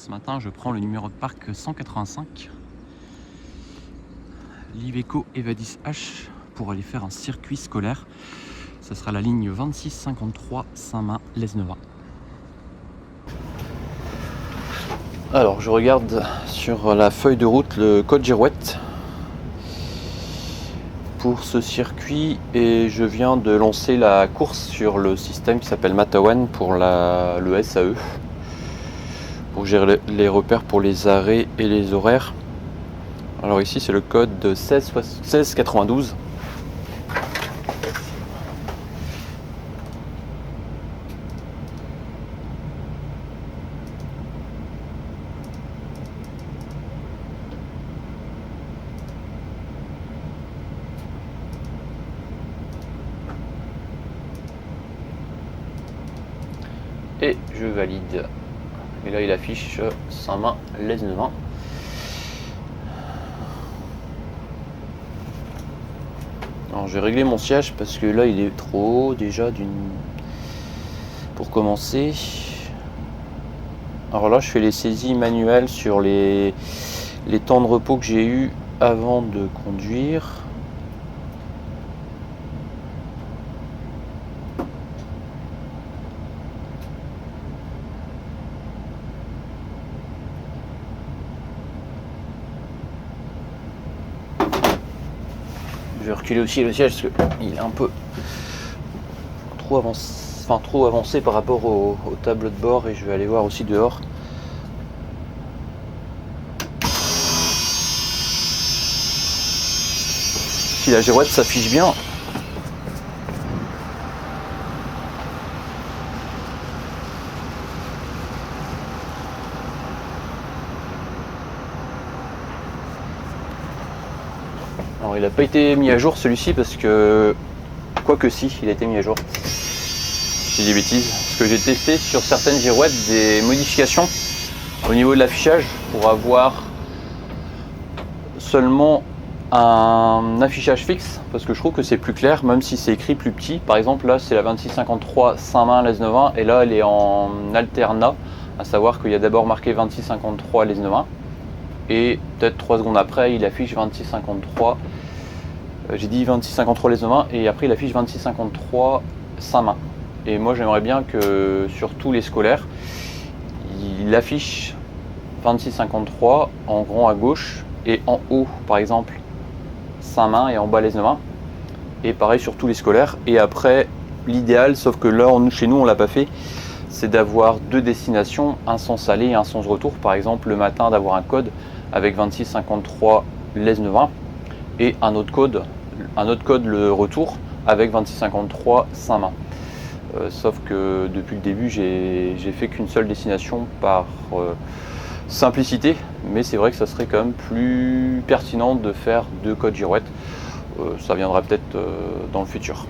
Ce matin, je prends le numéro de parc 185, l'Iveco Evadis H, pour aller faire un circuit scolaire. Ce sera la ligne 2653 Saint-Main-Lesnevat. Alors, je regarde sur la feuille de route le code Girouette pour ce circuit et je viens de lancer la course sur le système qui s'appelle Matawan pour le SAE, pour gérer les repères pour les arrêts et les horaires. Alors ici c'est le code de 1692. Et je valide. Et là il affiche Saint-Main-Lesnevat. Alors je vais régler mon siège parce que là il est trop haut déjà pour commencer. Alors là je fais les saisies manuelles sur les temps de repos que j'ai eu avant de conduire. Je vais reculer aussi le siège parce qu'il est un peu trop avancé par rapport au tableau de bord, et je vais aller voir aussi dehors. Si la girouette s'affiche bien. Alors il n'a pas été mis à jour celui-ci parce que, quoique si, il a été mis à jour. Je dis des bêtises, parce que j'ai testé sur certaines girouettes des modifications au niveau de l'affichage pour avoir seulement un affichage fixe, parce que je trouve que c'est plus clair même si c'est écrit plus petit. Par exemple là c'est la 2653 Saint-Main-Lesnevat et là elle est en alternat, à savoir qu'il y a d'abord marqué 2653 Lesnevat et peut-être 3 secondes après il affiche 2653, j'ai dit 2653 Lesnevat et après il affiche 2653 Saint-Main. Et moi j'aimerais bien que sur tous les scolaires il affiche 2653 en grand à gauche et en haut par exemple Saint-Main et en bas Lesnevat, et pareil sur tous les scolaires. Et après l'idéal, sauf que là chez nous on l'a pas fait, c'est d'avoir deux destinations, un sens aller et un sens retour. Par exemple le matin d'avoir un code avec 2653 Lesnevat et un autre code le retour avec 2653 Saint-Main. Sauf que depuis le début j'ai fait qu'une seule destination par simplicité, mais c'est vrai que ça serait quand même plus pertinent de faire deux codes girouettes. Ça viendra peut-être dans le futur.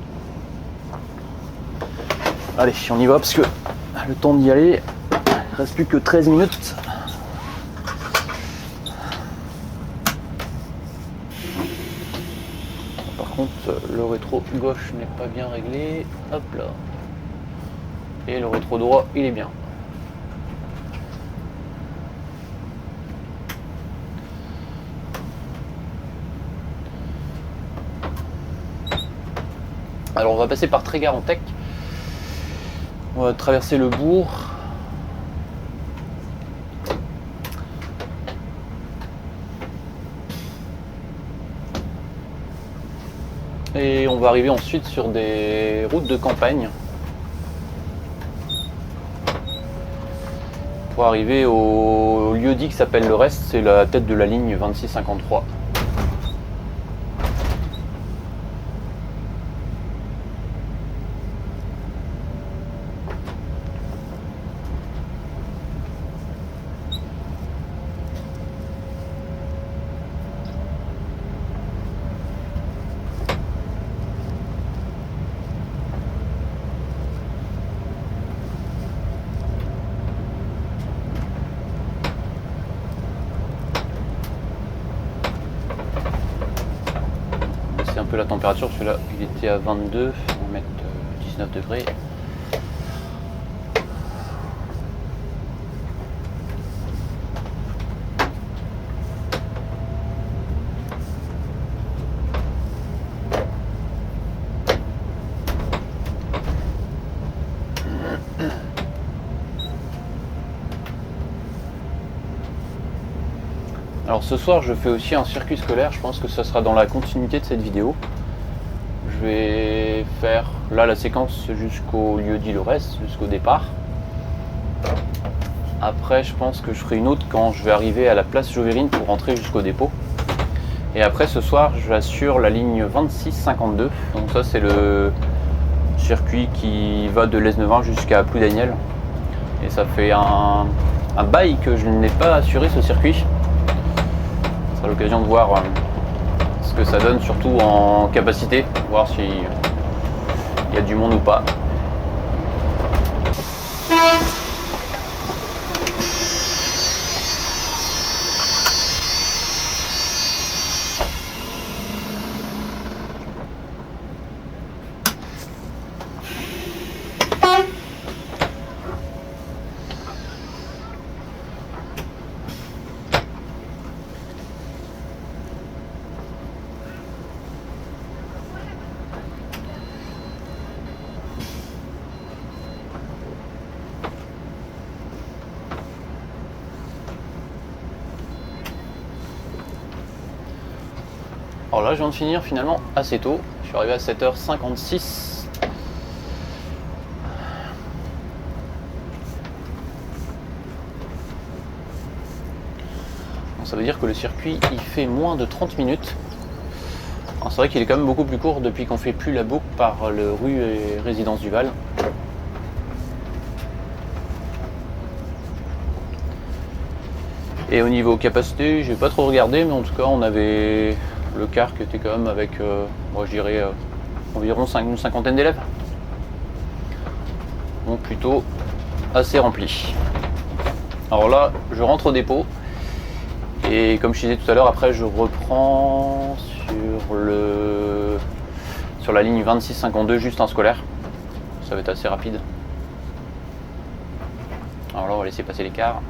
Allez, on y va parce que le temps d'y aller, il reste plus que 13 minutes. Par contre, le rétro gauche n'est pas bien réglé. Hop là. Et le rétro droit, il est bien. Alors on va passer par Trégarantec, on va traverser le bourg. Et on va arriver ensuite sur des routes de campagne pour arriver au lieu-dit qui s'appelle Le Reste, c'est la tête de la ligne 2653. Un peu la température, celui-là il était à 22, on va mettre 19 degrés. Alors ce soir je fais aussi un circuit scolaire, je pense que ça sera dans la continuité de cette vidéo. Je vais faire là la séquence jusqu'au lieu dit le reste, jusqu'au départ. Après je pense que je ferai une autre quand je vais arriver à la place Joverine pour rentrer jusqu'au dépôt. Et après ce soir j'assure la ligne 2652. Donc ça c'est le circuit qui va de l'Esnevin jusqu'à Ploudaniel. Et ça fait un bail que je n'ai pas assuré ce circuit. Ça sera l'occasion de voir ce que ça donne, surtout en capacité, voir s'il y a du monde ou pas. Alors là je viens de finir finalement assez tôt, je suis arrivé à 7h56. Donc ça veut dire que le circuit il fait moins de 30 minutes. C'est vrai qu'il est quand même beaucoup plus court depuis qu'on fait plus la boucle par le rue et Résidence du Val. Et au niveau capacité, j'ai pas trop regardé, mais en tout cas on avait le car qui était quand même avec, moi je dirais, environ une cinquantaine d'élèves. Donc plutôt assez rempli. Alors là, je rentre au dépôt. Et comme je disais tout à l'heure, après je reprends sur la ligne 2652, juste un scolaire. Ça va être assez rapide. Alors là, on va laisser passer les cars.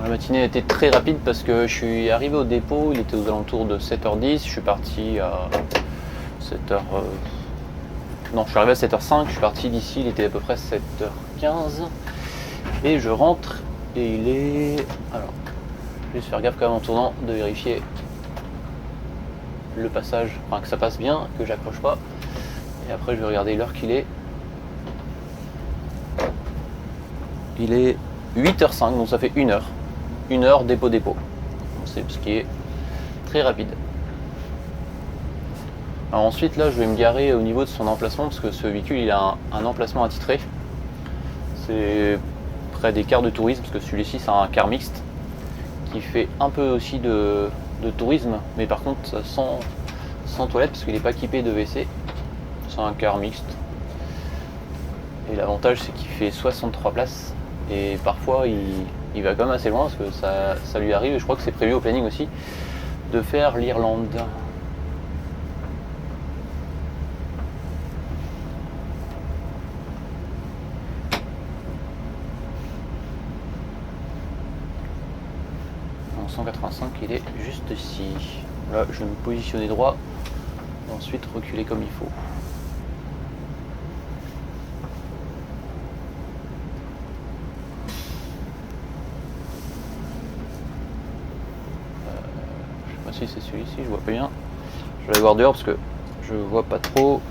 La matinée a été très rapide parce que je suis arrivé au dépôt, il était aux alentours de 7h10, je suis parti à 7h... Non, je suis arrivé à 7h05, je suis parti d'ici, il était à peu près 7h15. Et je rentre et il est... Alors, je vais juste faire gaffe quand même en tournant de vérifier le passage, enfin que ça passe bien, que j'accroche pas. Et après je vais regarder l'heure qu'il est. Il est 8h05, donc ça fait 1 heure. 1 heure dépôt. C'est ce qui est très rapide. Alors ensuite là je vais me garer au niveau de son emplacement parce que ce véhicule il a un emplacement attitré. C'est près des cars de tourisme parce que celui-ci c'est un car mixte qui fait un peu aussi de tourisme, mais par contre ça sans toilette parce qu'il n'est pas équipé de WC. C'est un car mixte. Et l'avantage c'est qu'il fait 63 places et parfois il va quand même assez loin parce que ça lui arrive et je crois que c'est prévu au planning aussi de faire l'Irlande. En 185, il est juste ici. Là, je vais me positionner droit et ensuite reculer comme il faut. Je sais pas si c'est celui-ci, je vois pas bien. Je vais aller voir dehors parce que je vois pas trop.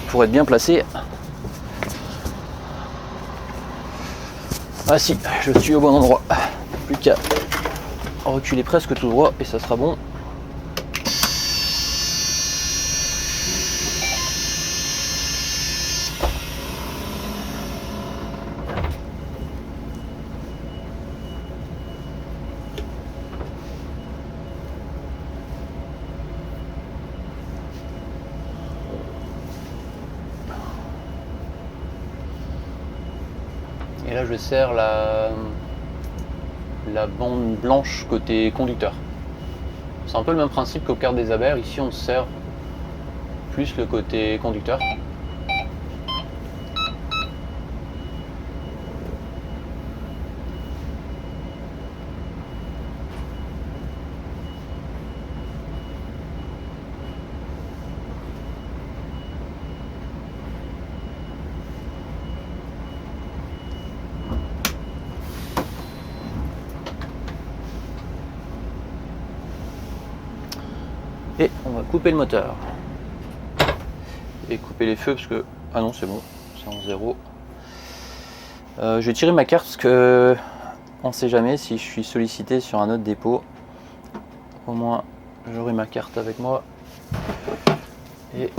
Pour être bien placé. Ah si, je suis au bon endroit. Plus qu'à reculer presque tout droit et ça sera bon. Et là je serre la bande blanche côté conducteur. C'est un peu le même principe qu'au quart des abers. Ici on serre plus le côté conducteur. Et on va couper le moteur. Et couper les feux parce que... Ah non c'est bon, c'est en 0. Je vais tirer ma carte parce que on sait jamais si je suis sollicité sur un autre dépôt. Au moins j'aurai ma carte avec moi. Et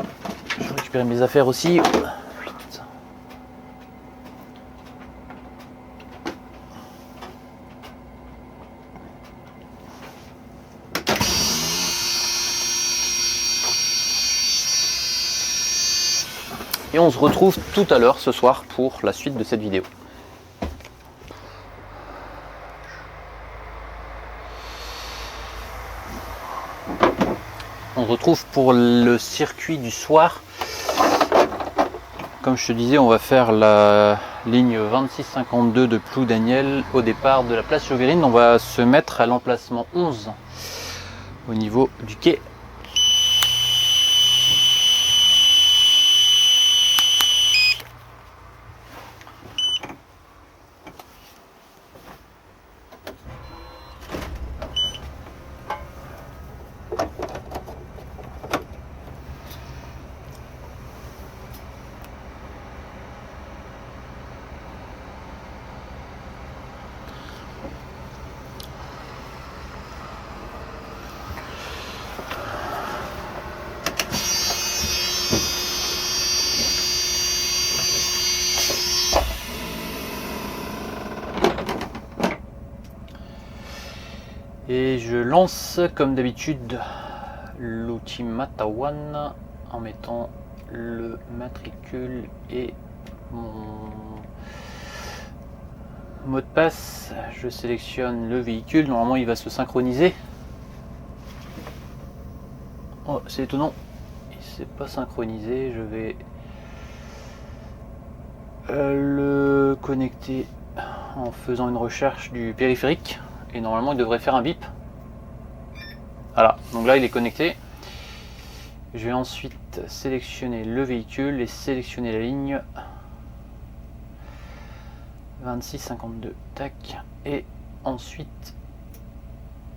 je vais récupérer mes affaires aussi. Et on se retrouve tout à l'heure ce soir pour la suite de cette vidéo. On se retrouve pour le circuit du soir. Comme je te disais, on va faire la ligne 2652 de Ploudaniel au départ de la place Chauverine. On va se mettre à l'emplacement 11 au niveau du quai. Et je lance comme d'habitude l'Ultimata One en mettant le matricule et mon mot de passe. Je sélectionne le véhicule, normalement il va se synchroniser. Oh, c'est étonnant, il s'est pas synchronisé. Je vais le connecter en faisant une recherche du périphérique. Et normalement il devrait faire un bip. Voilà, donc là il est connecté. Je vais ensuite sélectionner le véhicule et sélectionner la ligne 2652. Tac. Et ensuite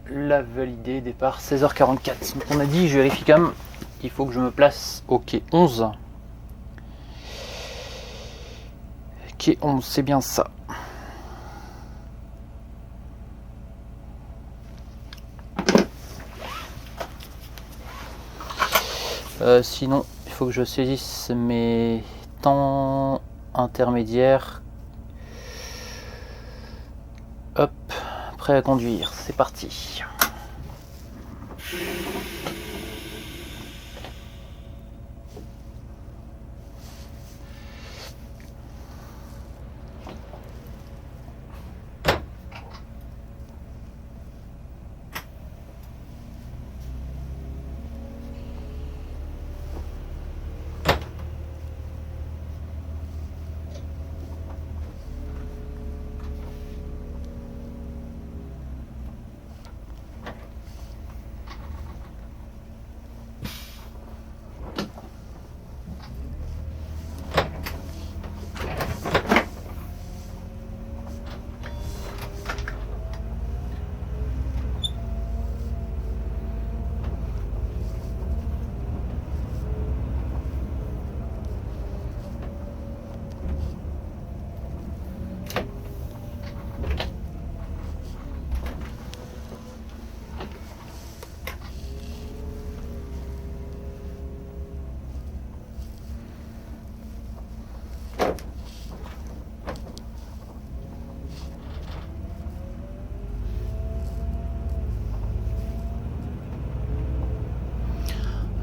la valider, départ 16h44. Donc on a dit, je vérifie quand même, il faut que je me place au quai 11. Quai 11, c'est bien ça. Sinon, il faut que je saisisse mes temps intermédiaires. Hop, prêt à conduire, c'est parti.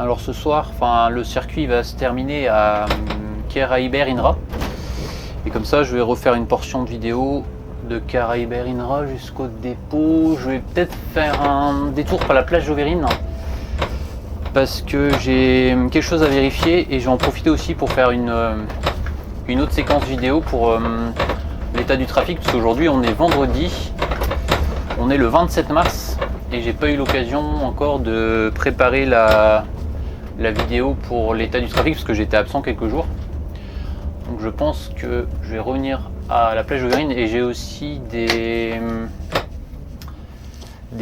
Alors ce soir, le circuit va se terminer à Keraïber Inra. Et comme ça, je vais refaire une portion de vidéo de Keraïber Inra jusqu'au dépôt. Je vais peut-être faire un détour par la plage Joverine parce que j'ai quelque chose à vérifier et je vais en profiter aussi pour faire une autre séquence vidéo pour l'état du trafic, parce qu'aujourd'hui on est vendredi, on est le 27 mars et j'ai pas eu l'occasion encore de préparer la vidéo pour l'état du trafic parce que j'étais absent quelques jours. Donc je pense que je vais revenir à la plage Joverine et j'ai aussi des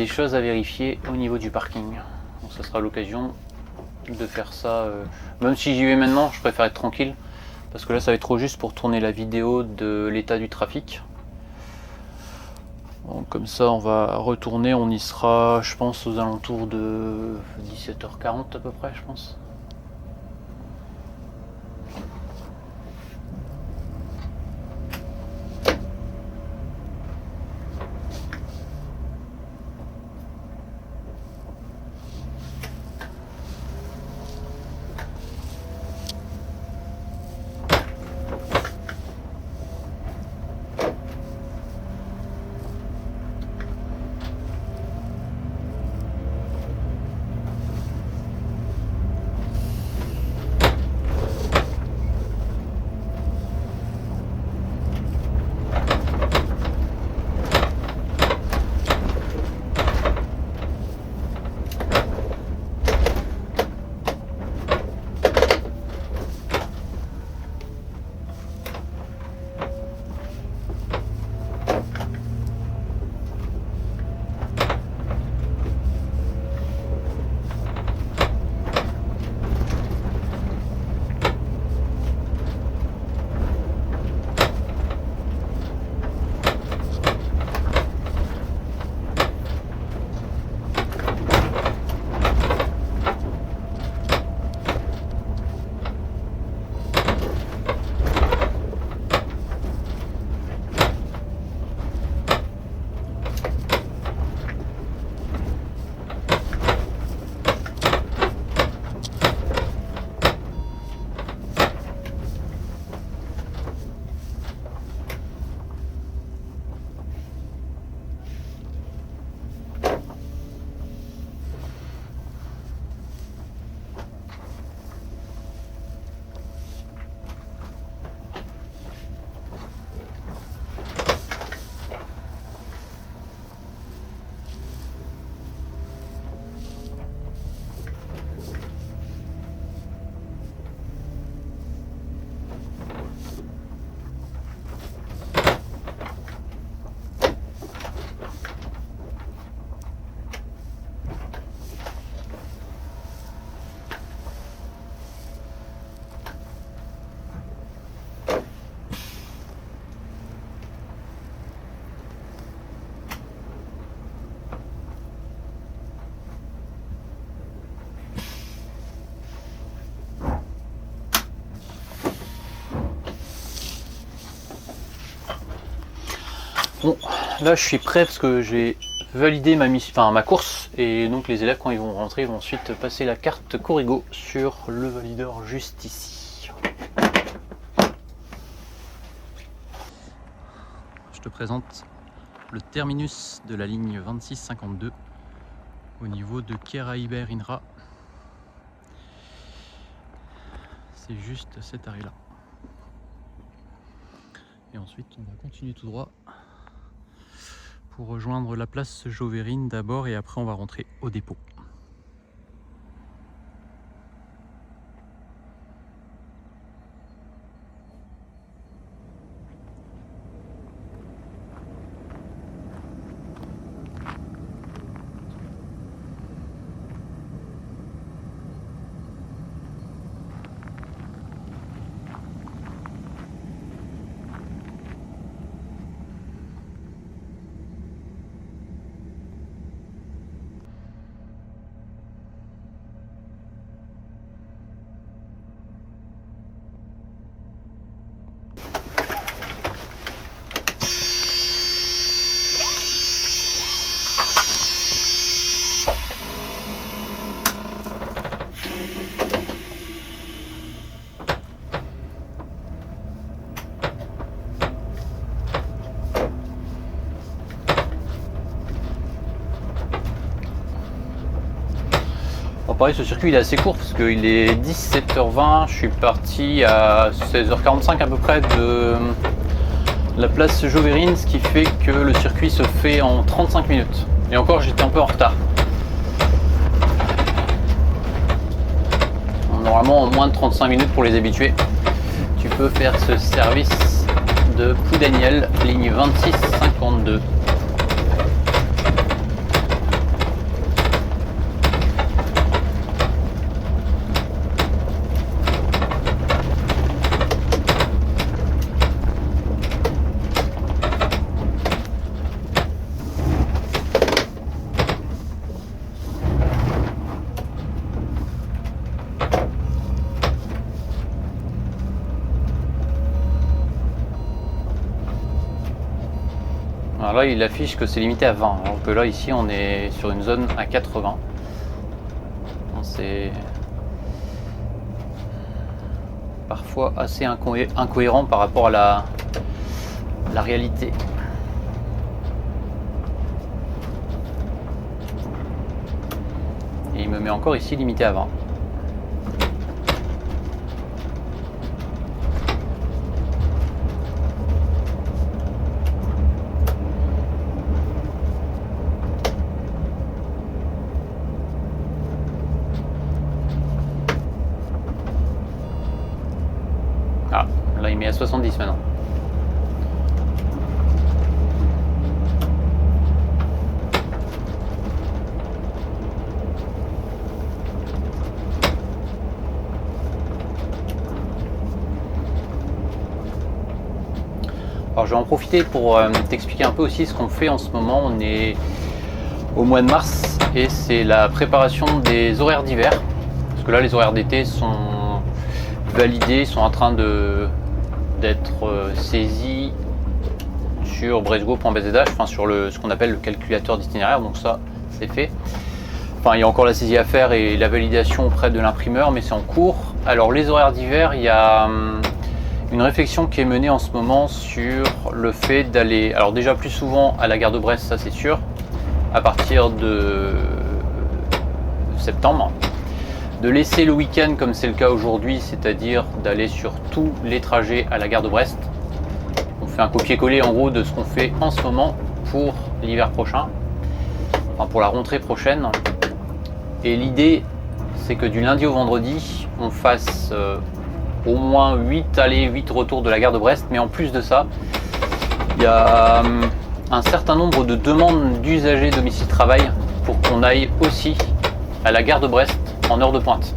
choses à vérifier au niveau du parking. Donc ça sera l'occasion de faire ça. Même si j'y vais maintenant, je préfère être tranquille parce que là ça va être trop juste pour tourner la vidéo de l'état du trafic. Donc, comme ça on va retourner, on y sera je pense aux alentours de 17h40 à peu près je pense. Bon, là je suis prêt parce que j'ai validé ma course et donc les élèves quand ils vont rentrer ils vont ensuite passer la carte Corrigo sur le valideur juste ici. Je te présente le terminus de la ligne 2652 au niveau de Keraïber Inra. C'est juste cet arrêt là. Et ensuite on va continuer tout droit pour rejoindre la place Joverine d'abord et après on va rentrer au dépôt. pareil, ce circuit il est assez court parce qu'il est 17h20, je suis parti à 16h45 à peu près de la place Joverine, ce qui fait que le circuit se fait en 35 minutes. Et encore, j'étais un peu en retard. Normalement, en moins de 35 minutes pour les habitués, tu peux faire ce service de Ploudaniel, ligne 2652. Alors là, il affiche que c'est limité à 20, alors que là, ici, on est sur une zone à 80. C'est parfois assez incohérent par rapport à la réalité. Et il me met encore ici limité à 20. Ah, là il met à 70 maintenant. Alors je vais en profiter pour t'expliquer un peu aussi ce qu'on fait en ce moment. On est au mois de mars et c'est la préparation des horaires d'hiver. Parce que là les horaires d'été sont validés, sont en train d'être saisis sur bresgo.bzh, enfin sur ce qu'on appelle le calculateur d'itinéraire, donc ça c'est fait. Enfin il y a encore la saisie à faire et la validation auprès de l'imprimeur, mais c'est en cours. Alors les horaires d'hiver, il y a une réflexion qui est menée en ce moment sur le fait d'aller, alors déjà plus souvent à la gare de Brest, ça c'est sûr, à partir de septembre, de laisser le week-end comme c'est le cas aujourd'hui, c'est-à-dire d'aller sur tous les trajets à la gare de Brest. On fait un copier-coller en gros de ce qu'on fait en ce moment pour l'hiver prochain, enfin pour la rentrée prochaine. Et l'idée c'est que du lundi au vendredi, on fasse au moins 8 allées, 8 retours de la gare de Brest, mais en plus de ça, il y a un certain nombre de demandes d'usagers domicile-travail pour qu'on aille aussi à la gare de Brest en heure de pointe.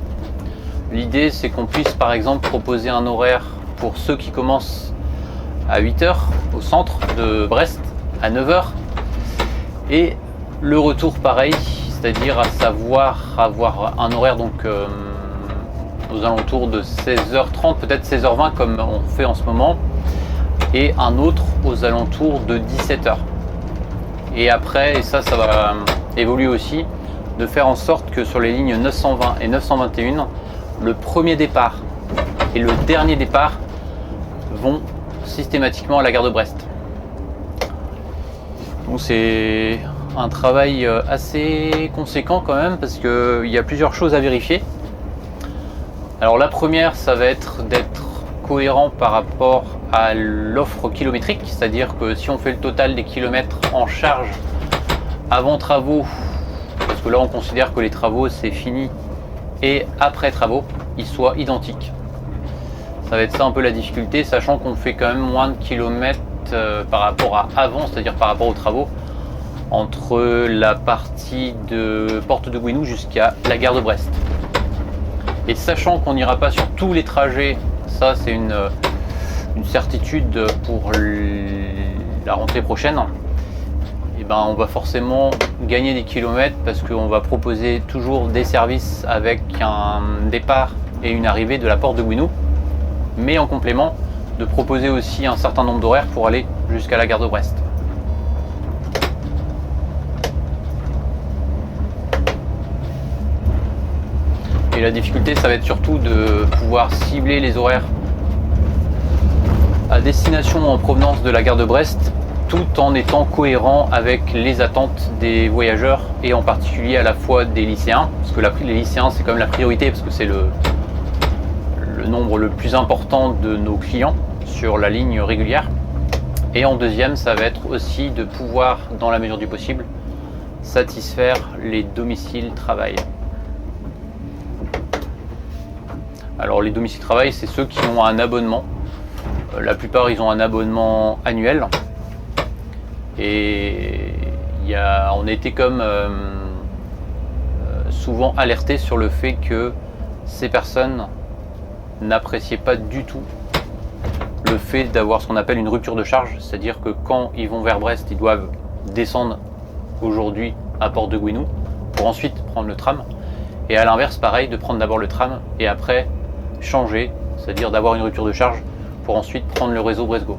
L'idée c'est qu'on puisse par exemple proposer un horaire pour ceux qui commencent à 8h au centre de Brest, à 9h, et le retour pareil, c'est-à-dire à savoir avoir un horaire donc aux alentours de 16h30, peut-être 16h20 comme on fait en ce moment, et un autre aux alentours de 17h. Et après, et ça va évoluer aussi, de faire en sorte que sur les lignes 920 et 921, le premier départ et le dernier départ vont systématiquement à la gare de Brest. Donc c'est un travail assez conséquent quand même, parce qu'il y a plusieurs choses à vérifier. Alors la première, ça va être d'être cohérent par rapport à l'offre kilométrique, c'est-à-dire que si on fait le total des kilomètres en charge avant travaux, parce que là on considère que les travaux c'est fini, et après travaux, ils soient identiques. Ça va être ça un peu la difficulté, sachant qu'on fait quand même moins de kilomètres par rapport à avant, c'est-à-dire par rapport aux travaux, entre la partie de Porte de Gouinou jusqu'à la gare de Brest. Et sachant qu'on n'ira pas sur tous les trajets, ça c'est une certitude pour la rentrée prochaine, et ben on va forcément gagner des kilomètres parce qu'on va proposer toujours des services avec un départ et une arrivée de la Porte de Gouinou, mais en complément de proposer aussi un certain nombre d'horaires pour aller jusqu'à la gare de Brest. Et la difficulté, ça va être surtout de pouvoir cibler les horaires à destination en provenance de la gare de Brest, tout en étant cohérent avec les attentes des voyageurs et en particulier à la fois des lycéens, parce que les lycéens c'est quand même la priorité parce que c'est le nombre le plus important de nos clients sur la ligne régulière. Et en deuxième, ça va être aussi de pouvoir, dans la mesure du possible, satisfaire les domiciles travail. Alors les domiciles travail, c'est ceux qui ont un abonnement. La plupart, ils ont un abonnement annuel. Et on a été comme souvent alertés sur le fait que ces personnes n'appréciaient pas du tout le fait d'avoir ce qu'on appelle une rupture de charge, c'est-à-dire que quand ils vont vers Brest, ils doivent descendre aujourd'hui à Porte de Gouinou pour ensuite prendre le tram. Et à l'inverse, pareil, de prendre d'abord le tram et après changer, c'est-à-dire d'avoir une rupture de charge pour ensuite prendre le réseau Brest-Go.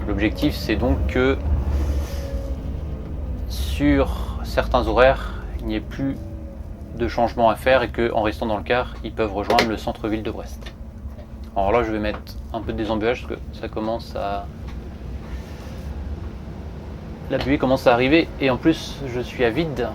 L'objectif, c'est donc que sur certains horaires, il n'y ait plus de changement à faire et qu'en restant dans le car, ils peuvent rejoindre le centre-ville de Brest. Alors là, je vais mettre un peu de désemballage parce que ça commence à... La buée commence à arriver et en plus, je suis à vide.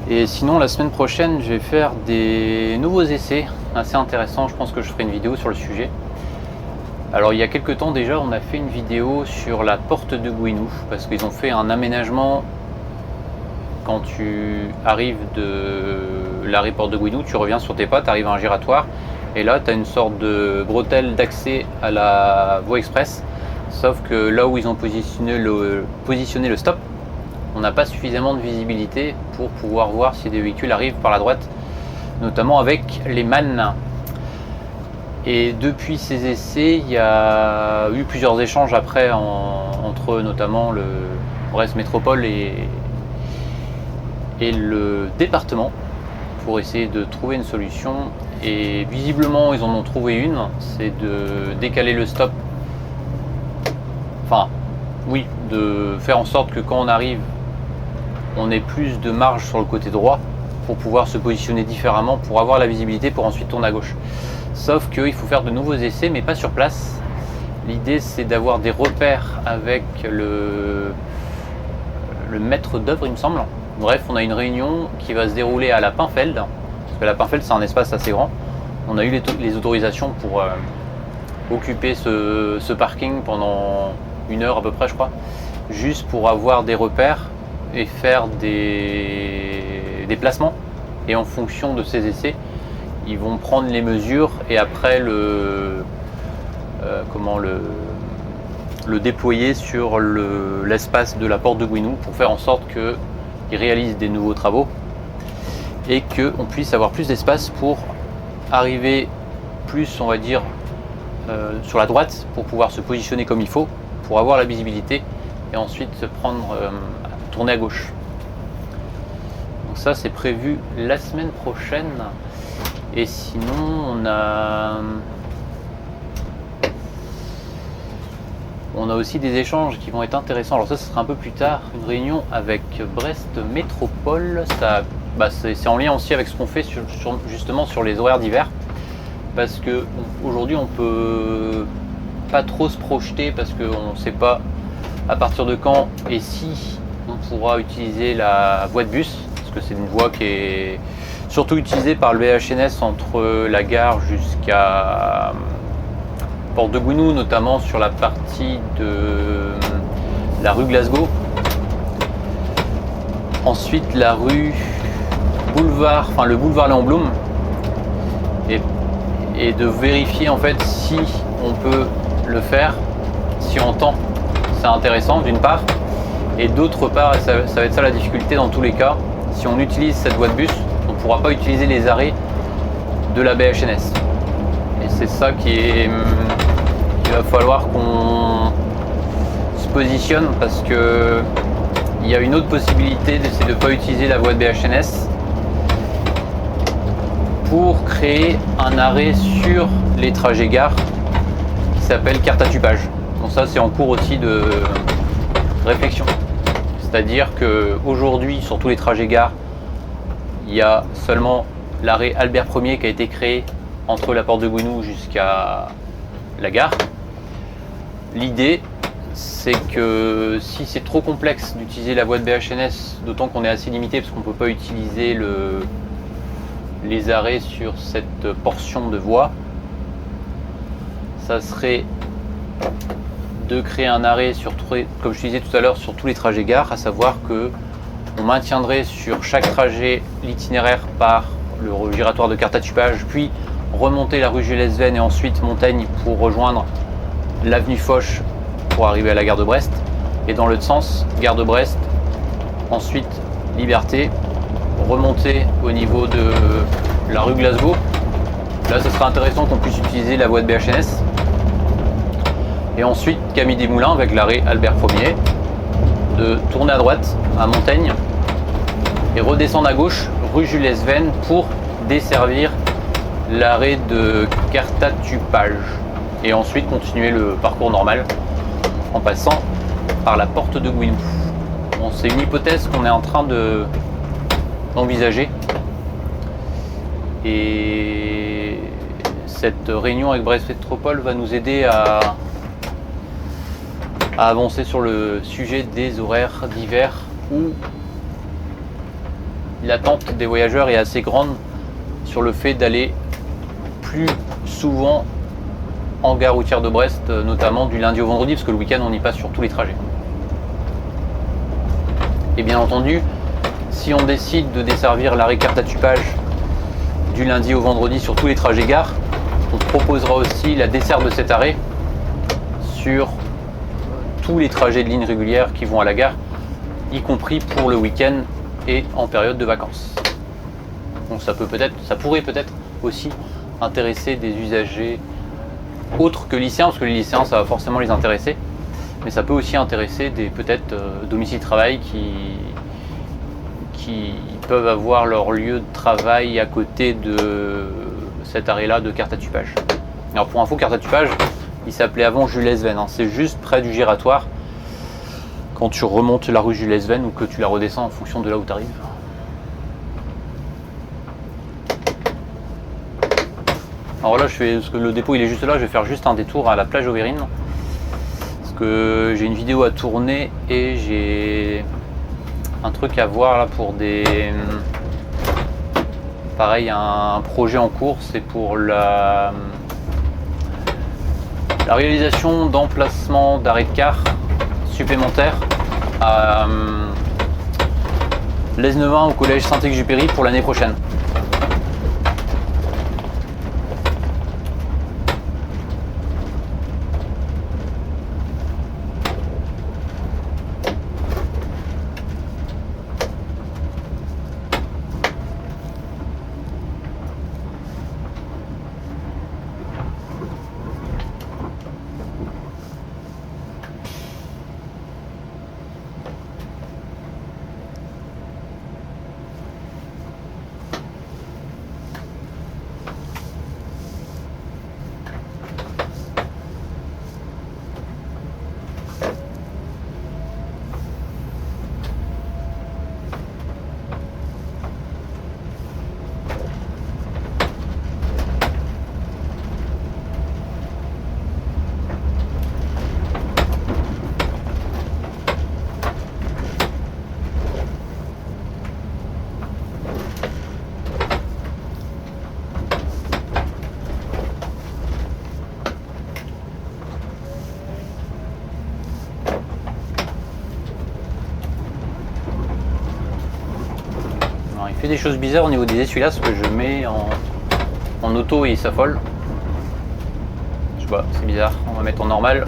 Et sinon, la semaine prochaine, je vais faire des nouveaux essais assez intéressants. Je pense que je ferai une vidéo sur le sujet. Alors, il y a quelques temps déjà, on a fait une vidéo sur la porte de Gouinou parce qu'ils ont fait un aménagement. Quand tu arrives de l'arrêt porte de Gouinou, tu reviens sur tes pas, tu arrives à un giratoire et là, tu as une sorte de bretelle d'accès à la voie express. Sauf que là où ils ont positionné le stop, on n'a pas suffisamment de visibilité pour pouvoir voir si des véhicules arrivent par la droite, notamment avec les mannes. Et depuis ces essais, il y a eu plusieurs échanges après entre notamment le Brest Métropole et le département pour essayer de trouver une solution. Et visiblement, ils en ont trouvé une, c'est de décaler le stop. Enfin, oui, de faire en sorte que quand on arrive, on ait plus de marge sur le côté droit pour pouvoir se positionner différemment, pour avoir la visibilité, pour ensuite tourner à gauche. Sauf qu'il faut faire de nouveaux essais, mais pas sur place. L'idée, c'est d'avoir des repères avec le maître d'œuvre, il me semble. Bref, on a une réunion qui va se dérouler à la Pinfeld, parce que la Pinfeld, c'est un espace assez grand. On a eu les autorisations pour occuper ce parking pendant 1 heure à peu près, je crois, juste pour avoir des repères et faire des placements. Et en fonction de ces essais, ils vont prendre les mesures et après le déployer sur l'espace de la porte de Gouinou pour faire en sorte qu'ils réalisent des nouveaux travaux et qu'on puisse avoir plus d'espace pour arriver plus, on va dire, sur la droite pour pouvoir se positionner comme il faut pour avoir la visibilité et ensuite se tourner à gauche. Donc ça c'est prévu la semaine prochaine. Et sinon on a aussi des échanges qui vont être intéressants. Alors ça ce sera un peu plus tard, une réunion avec Brest Métropole. C'est en lien aussi avec ce qu'on fait justement sur les horaires d'hiver. Parce que aujourd'hui on peut pas trop se projeter parce qu'on ne sait pas à partir de quand et si on pourra utiliser la voie de bus, parce que c'est une voie qui est surtout utilisée par le BHNS entre la gare jusqu'à Porte de Gouinou, notamment sur la partie de la rue Glasgow. Ensuite la rue le boulevard Léon Blum, et de vérifier en fait si on peut le faire, si on tend, c'est intéressant d'une part, et d'autre part, ça va être ça la difficulté dans tous les cas, si on utilise cette voie de bus, on ne pourra pas utiliser les arrêts de la BHNS. Et c'est ça il va falloir qu'on se positionne, parce que il y a une autre possibilité, c'est de ne pas utiliser la voie de BHNS pour créer un arrêt sur les trajets gares qui s'appelle carte à tubage. Donc ça c'est en cours aussi de réflexion. C'est-à-dire qu'aujourd'hui sur tous les trajets gares, il y a seulement l'arrêt Albert Ier qui a été créé entre la Porte de Gouinou jusqu'à la gare. L'idée c'est que si c'est trop complexe d'utiliser la voie de BHNS, d'autant qu'on est assez limité parce qu'on ne peut pas utiliser les arrêts sur cette portion de voie, ça serait de créer un arrêt comme je disais tout à l'heure, sur tous les trajets gares, à savoir que on maintiendrait sur chaque trajet l'itinéraire par le giratoire de carte à tubage, puis remonter la rue Jules Verne et ensuite Montaigne pour rejoindre l'avenue Foch pour arriver à la gare de Brest, et dans l'autre sens, gare de Brest, ensuite Liberté, remonter au niveau de la rue Glasgow. Là ce serait intéressant qu'on puisse utiliser la voie de BHNS, et ensuite Camille Desmoulins avec l'arrêt Albert Ier, de tourner à droite à Montaigne et redescendre à gauche rue Jules Verne pour desservir l'arrêt de Cartatupage, et ensuite continuer le parcours normal en passant par la Porte de Gouinou. Bon, c'est une hypothèse qu'on est en train d'envisager, et cette réunion avec Brest Métropole va nous aider à avancer sur le sujet des horaires d'hiver, où l'attente des voyageurs est assez grande sur le fait d'aller plus souvent en gare routière de Brest, notamment du lundi au vendredi, parce que le week-end on y passe sur tous les trajets. Et bien entendu, si on décide de desservir l'arrêt carte à tubage du lundi au vendredi sur tous les trajets gares, on proposera aussi la desserte de cet arrêt sur tous les trajets de ligne régulière qui vont à la gare, y compris pour le week-end et en période de vacances. Donc ça pourrait peut-être aussi intéresser des usagers autres que lycéens, parce que les lycéens ça va forcément les intéresser, mais ça peut aussi intéresser des peut-être domicile-travail qui peuvent avoir leur lieu de travail à côté de cet arrêt-là de carte à tubage. Alors pour info, carte à tubage, il s'appelait avant Jules Verne, hein. C'est juste près du giratoire quand tu remontes la rue Jules Verne ou que tu la redescends en fonction de là où tu arrives. Alors là, parce que le dépôt il est juste là, je vais faire juste un détour à la plage Auvérine, parce que j'ai une vidéo à tourner et j'ai un truc à voir là pour pareil, un projet en cours, c'est pour la réalisation d'emplacements d'arrêt de car supplémentaires à l'Esnevin au collège Saint-Exupéry pour l'année prochaine. fait des choses bizarres au niveau des essuie-glaces que je mets en auto et il s'affole. Je sais pas, c'est bizarre. On va mettre en normal.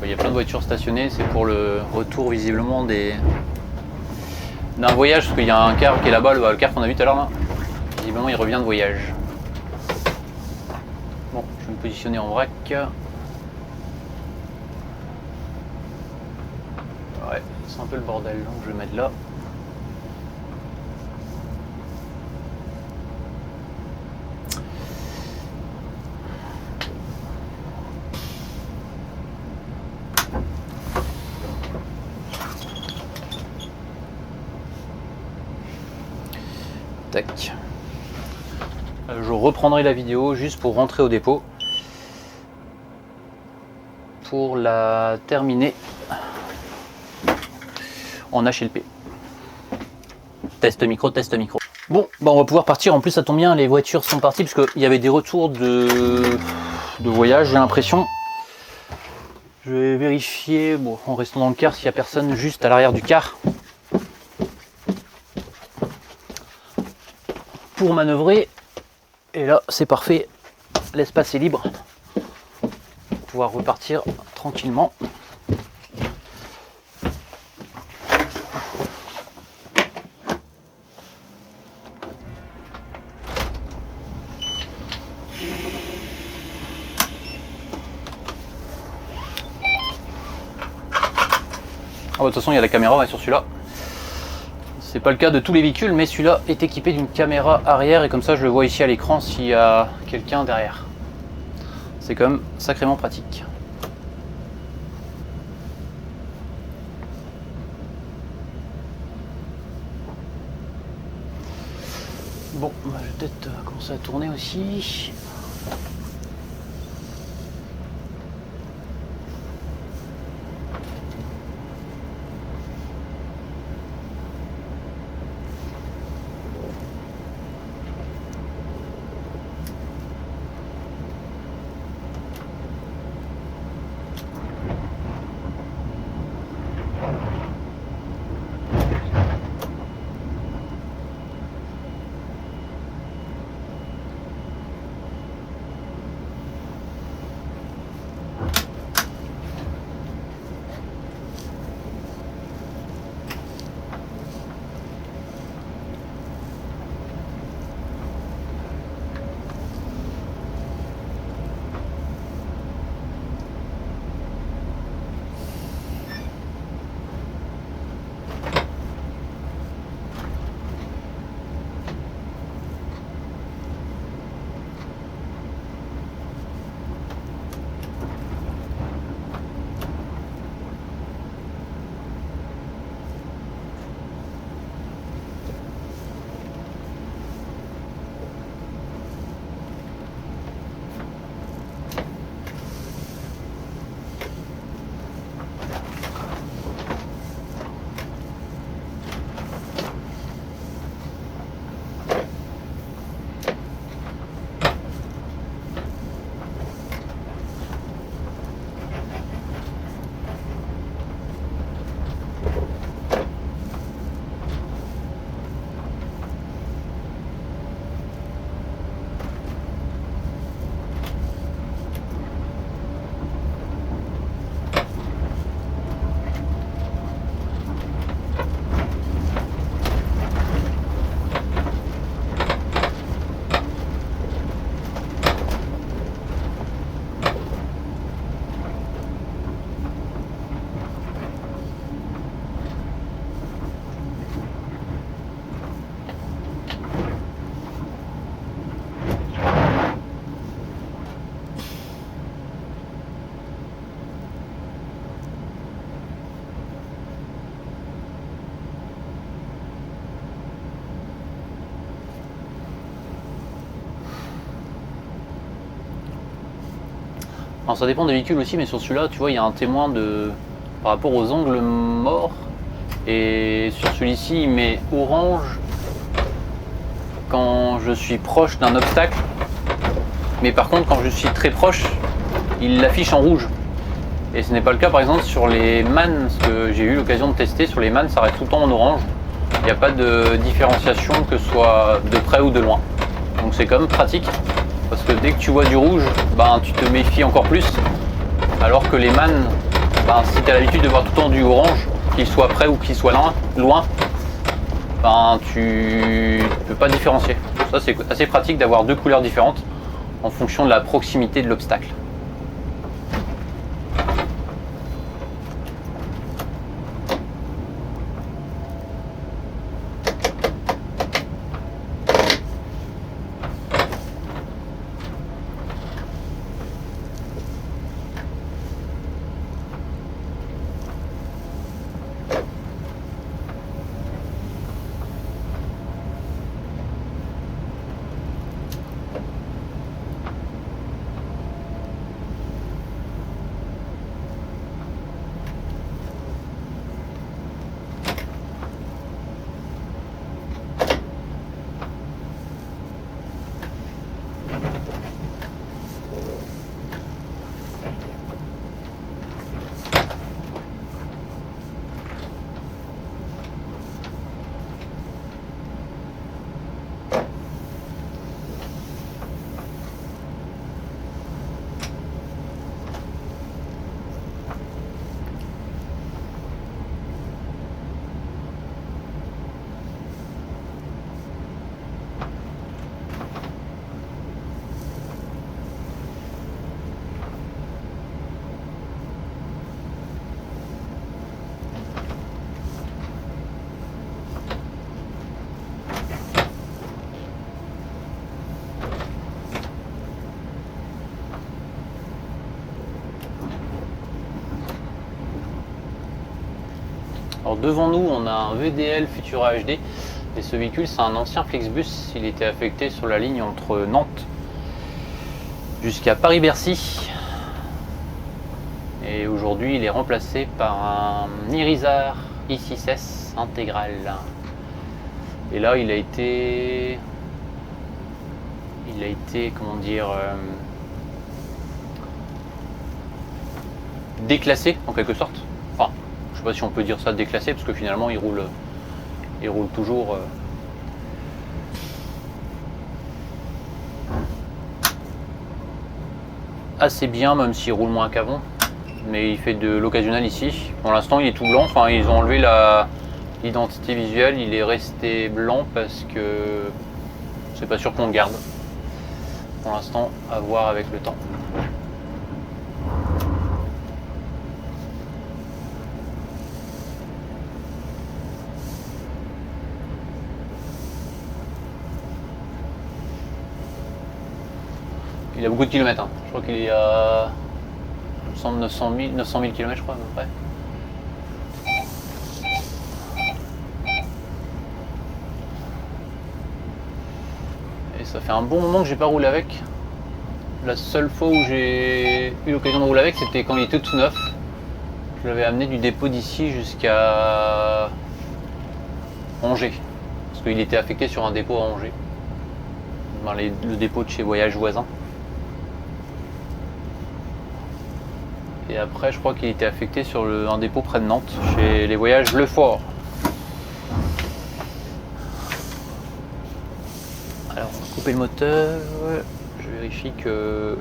Il y a plein de voitures stationnées, c'est pour le retour visiblement d'un voyage, parce qu'il y a un car qui est là-bas, le car qu'on a vu tout à l'heure là. Visiblement il revient de voyage. Bon, je vais me positionner en vrac. Ouais, c'est un peu le bordel, donc je vais mettre là. Tac. Je reprendrai la vidéo juste pour rentrer au dépôt pour la terminer en HLP. Test micro, test micro. Bon, bah on va pouvoir partir. En plus, ça tombe bien, les voitures sont parties parce qu'il y avait des retours de voyage, j'ai l'impression. Je vais vérifier, bon, en restant dans le car, s'il n'y a personne juste à l'arrière du car pour manœuvrer. Et là, c'est parfait. L'espace est libre. Pour pouvoir repartir tranquillement. Ah, de toute façon, il y a la caméra ouais, sur celui-là. C'est pas le cas de tous les véhicules, mais celui-là est équipé d'une caméra arrière et comme ça, je le vois ici à l'écran s'il y a quelqu'un derrière. C'est quand même sacrément pratique. Bon, bah, je vais peut-être commencer à tourner aussi. Alors ça dépend des véhicules aussi, mais sur celui-là, tu vois, il y a un témoin par rapport aux angles morts. Et sur celui-ci, il met orange quand je suis proche d'un obstacle. Mais par contre, quand je suis très proche, il l'affiche en rouge. Et ce n'est pas le cas par exemple sur les MAN, ce que j'ai eu l'occasion de tester. Sur les MAN, ça reste tout le temps en orange. Il n'y a pas de différenciation que ce soit de près ou de loin. Donc c'est quand même pratique. Parce que dès que tu vois du rouge, ben, tu te méfies encore plus. Alors que les MAN, ben, si tu as l'habitude de voir tout le temps du orange, qu'il soit près ou qu'il soit loin, ben, tu ne peux pas différencier. Ça c'est assez pratique d'avoir deux couleurs différentes en fonction de la proximité de l'obstacle. Alors devant nous, on a un VDL Futura HD et ce véhicule, c'est un ancien Flixbus. Il était affecté sur la ligne entre Nantes jusqu'à Paris-Bercy. Et aujourd'hui, il est remplacé par un Irizar i6S intégral. Et là, il a été, comment dire, déclassé en quelque sorte. Enfin, je sais pas si on peut dire ça déclassé, parce que finalement il roule toujours assez bien, même s'il roule moins qu'avant. Mais il fait de l'occasionnel ici. Pour l'instant il est tout blanc, enfin ils ont enlevé l'identité visuelle, il est resté blanc parce que c'est pas sûr qu'on le garde. Pour l'instant, à voir avec le temps. Il a beaucoup de kilomètres, hein. Je crois qu'il est à 900 000 km, je crois, à peu près. Et ça fait un bon moment que j'ai pas roulé avec. La seule fois où j'ai eu l'occasion de rouler avec, c'était quand il était tout neuf. Je l'avais amené du dépôt d'ici jusqu'à Angers. Parce qu'il était affecté sur un dépôt à Angers. Dans le dépôt de chez Voyage Voisin. Et après, je crois qu'il était affecté sur un dépôt près de Nantes, chez les Voyages Lefort. Alors, on va couper le moteur. Je vérifie que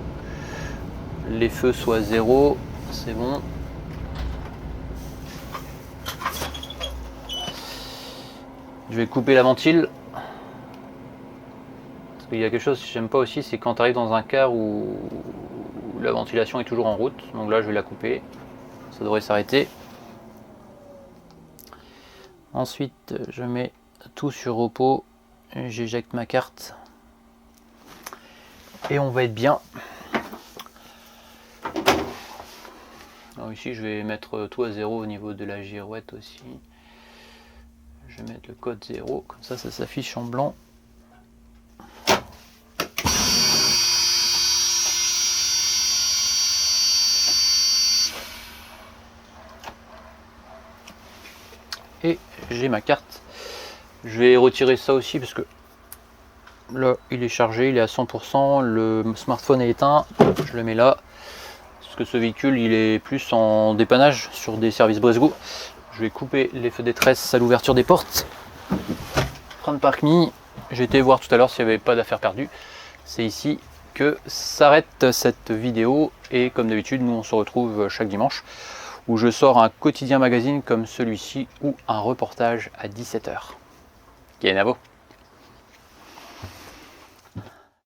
les feux soient 0. C'est bon. Je vais couper la ventile. Parce qu'il y a quelque chose que j'aime pas aussi, c'est quand tu arrives dans un car où la ventilation est toujours en route. Donc là, je vais la couper. Ça devrait s'arrêter. Ensuite, je mets tout sur repos. J'éjecte ma carte. Et on va être bien. Alors ici, je vais mettre tout à 0 au niveau de la girouette aussi. Je vais mettre le code 0, comme ça s'affiche en blanc. j'ai ma carte. Je vais retirer ça aussi parce que là il est chargé, il est à 100%, le smartphone est éteint, je le mets là. Parce que ce véhicule il est plus en dépannage sur des services Bresgo. Je vais couper les feux détresse à l'ouverture des portes. Frein de parc mis, j'ai été voir tout à l'heure s'il n'y avait pas d'affaires perdues. C'est ici que s'arrête cette vidéo et comme d'habitude nous on se retrouve chaque dimanche où je sors un quotidien magazine comme celui-ci ou un reportage à 17 h. Kenavo.